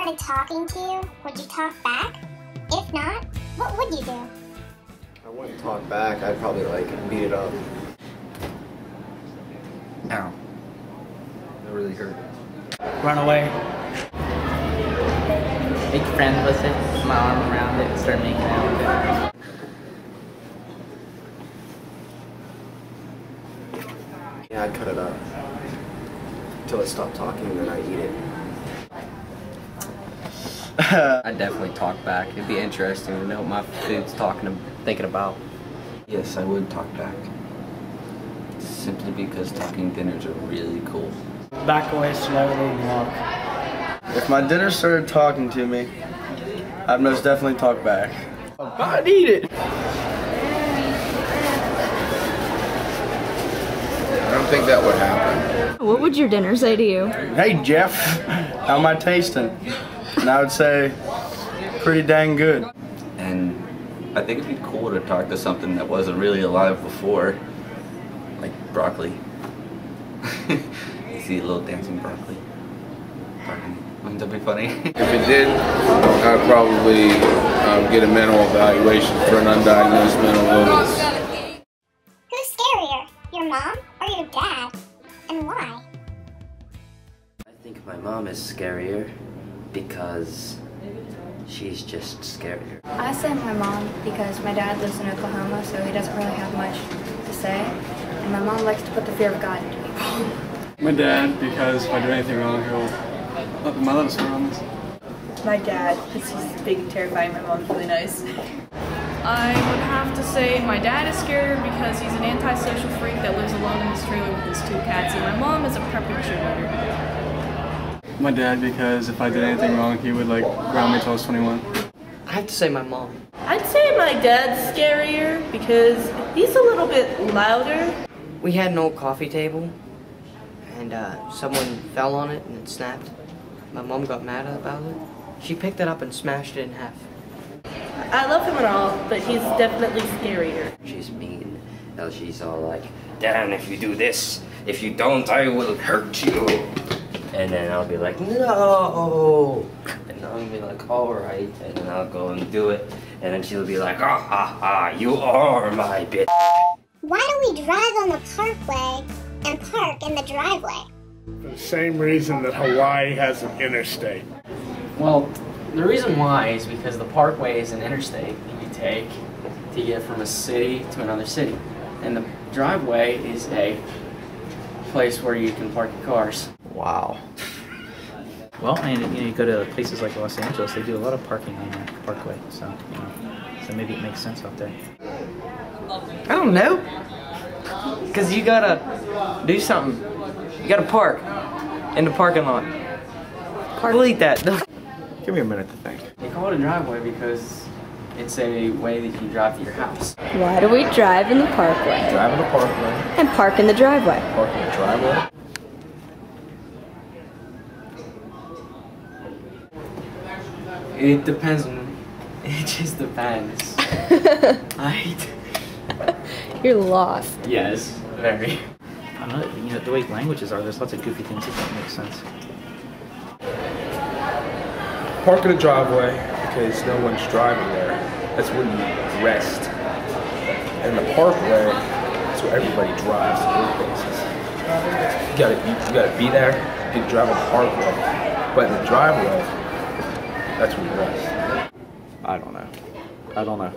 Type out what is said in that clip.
started talking to you, would you talk back? If not, what would you do? I wouldn't talk back. I'd probably beat it up. Ow. That really hurt. Run away. Make friends with it, put my arm around it, and start making out with it. Yeah, I'd cut it up until it stopped talking, and then I'd eat it. I'd definitely talk back. It'd be interesting to know what my food's thinking about. Yes, I would talk back. Simply because talking dinners are really cool. Back away slowly and walk. If my dinner started talking to me, I'd most definitely talk back. I'd eat it. I don't think that would happen. What would your dinner say to you? Hey Jeff, how am I tasting? And I would say, pretty dang good. And I think it'd be cool to talk to something that wasn't really alive before. Like broccoli. You see a little dancing broccoli. Wouldn't that be funny? If it did, I'd probably get a mental evaluation for an undiagnosed mental illness. Who's scarier, your mom or your dad? And why? I think my mom is scarier because she's just scarier. I say my mom because my dad lives in Oklahoma, so he doesn't really have much to say. And my mom likes to put the fear of God into me. My dad, because if I do anything wrong, he'll let us around this. My dad, because he's big and terrifying. My mom's really nice. I would have to say my dad is scarier because he's an antisocial freak that lives alone in his trailer with his 2 cats, and my mom is a preppy cheerleader. My dad, because if I did anything wrong, he would ground me till I was 21. I have to say my mom. I'd say my dad's scarier because he's a little bit louder. We had an old coffee table, and someone fell on it and it snapped. My mom got mad about it. She picked it up and smashed it in half. I love him and all, but he's definitely scarier. She's mean. Now she's all like, "Dan, if you do this, if you don't, I will hurt you." And then I'll be like, "No!" And I'll be like, "Alright." And then I'll go and do it. And then she'll be like, "Ah, ha, ha, you are my bitch." Why do we drive on the parkway and park in the driveway? For the same reason that Hawaii has an interstate. Well, the reason why is because the parkway is an interstate that you take to get from a city to another city. And the driveway is a place where you can park your cars. Wow. Well, and you go to places like Los Angeles, they do a lot of parking on the parkway, so so maybe it makes sense out there. I don't know. Cause you gotta do something. You gotta park in the parking lot. Delete that. Give me a minute to think. They call it a driveway because it's a way that you can drive to your house. Why do we drive in the parkway? Drive in the parkway. And park in the driveway. Park in the driveway. It depends. It just depends. You're lost. Yes, very. I don't know, the way languages are, there's lots of goofy things that don't make sense. Park in the driveway because no one's driving there. That's where you rest. And the parkway, that's where everybody drives to go places. You gotta be there. You can drive on the parkway, but in the driveway, that's where you rest. I don't know.